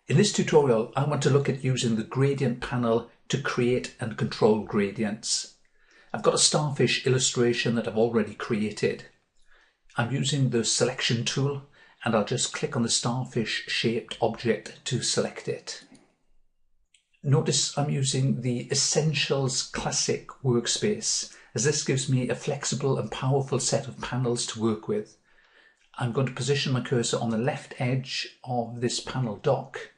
In this tutorial, I want to look at using the gradient panel to create and control gradients. I've got a starfish illustration that I've already created. I'm using the selection tool and I'll just click on the starfish shaped object to select it. Notice I'm using the Essentials Classic workspace, as this gives me a flexible and powerful set of panels to work with. I'm going to position my cursor on the left edge of this panel dock,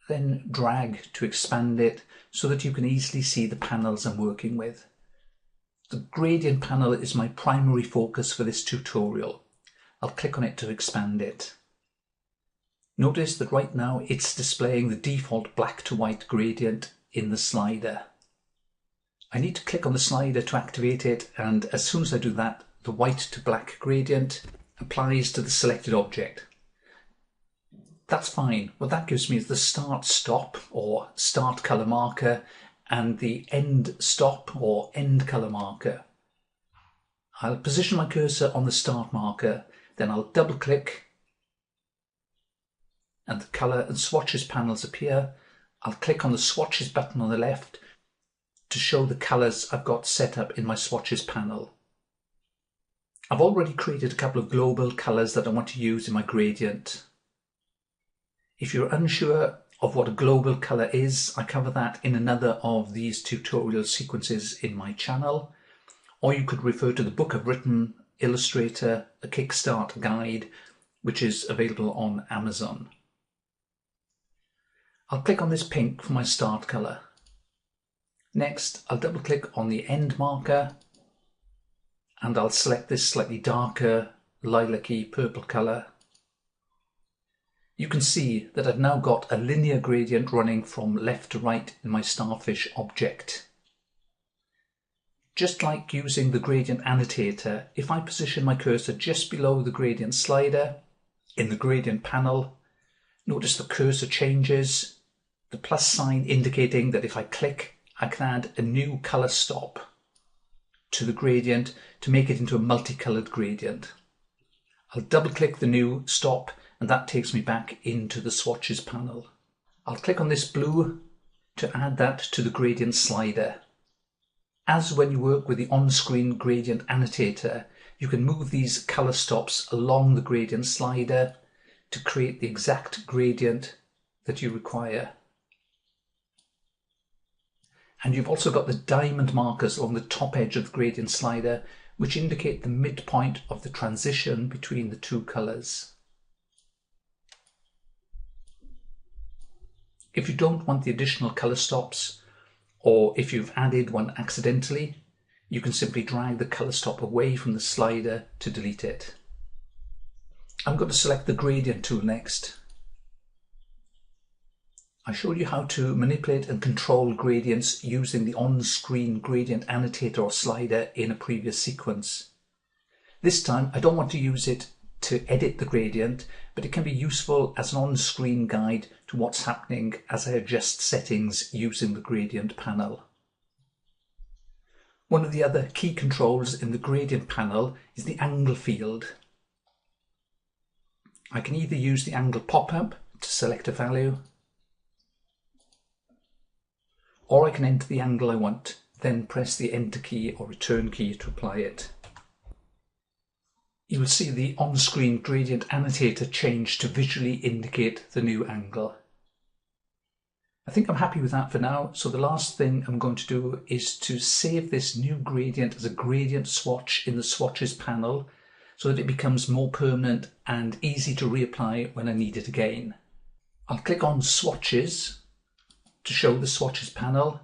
then drag to expand it so that you can easily see the panels I'm working with. The gradient panel is my primary focus for this tutorial. I'll click on it to expand it. Notice that right now it's displaying the default black to white gradient in the slider. I need to click on the slider to activate it, and as soon as I do that, the white to black gradient applies to the selected object. That's fine. What that gives me is the start stop or start color marker and the end stop or end color marker. I'll position my cursor on the start marker, then I'll double click and the color and swatches panels appear. I'll click on the swatches button on the left to show the colors I've got set up in my swatches panel. I've already created a couple of global colors that I want to use in my gradient. If you're unsure of what a global color is, I cover that in another of these tutorial sequences in my channel, or you could refer to the book I've written, Illustrator, a Kickstart guide, which is available on Amazon. I'll click on this pink for my start color. Next, I'll double click on the end marker and I'll select this slightly darker lilac-y purple color. You can see that I've now got a linear gradient running from left to right in my starfish object. Just like using the gradient annotator, if I position my cursor just below the gradient slider in the gradient panel, notice the cursor changes, the plus sign indicating that if I click, I can add a new color stop to the gradient to make it into a multicolored gradient. I'll double click the new stop and that takes me back into the swatches panel. I'll click on this blue to add that to the gradient slider. As when you work with the on-screen gradient annotator, you can move these color stops along the gradient slider to create the exact gradient that you require. And you've also got the diamond markers along the top edge of the gradient slider, which indicate the midpoint of the transition between the two colors. If you don't want the additional color stops, or if you've added one accidentally, you can simply drag the color stop away from the slider to delete it. I'm going to select the gradient tool next. I showed you how to manipulate and control gradients using the on-screen gradient annotator or slider in a previous sequence. This time I don't want to use it to edit the gradient, but it can be useful as an on-screen guide to what's happening as I adjust settings using the gradient panel. One of the other key controls in the gradient panel is the angle field. I can either use the angle pop-up to select a value, or I can enter the angle I want, then press the Enter key or Return key to apply it. You will see the on-screen gradient annotator change to visually indicate the new angle. I think I'm happy with that for now, so the last thing I'm going to do is to save this new gradient as a gradient swatch in the swatches panel so that it becomes more permanent and easy to reapply when I need it again. I'll click on Swatches to show the swatches panel.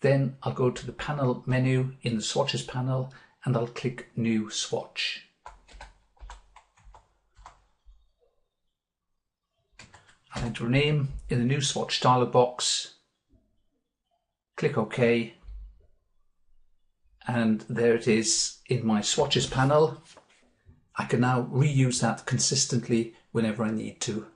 Then I'll go to the panel menu in the swatches panel and I'll click New Swatch. I'll enter a name in the new swatch dialog box, click OK, and there it is in my swatches panel. I can now reuse that consistently whenever I need to.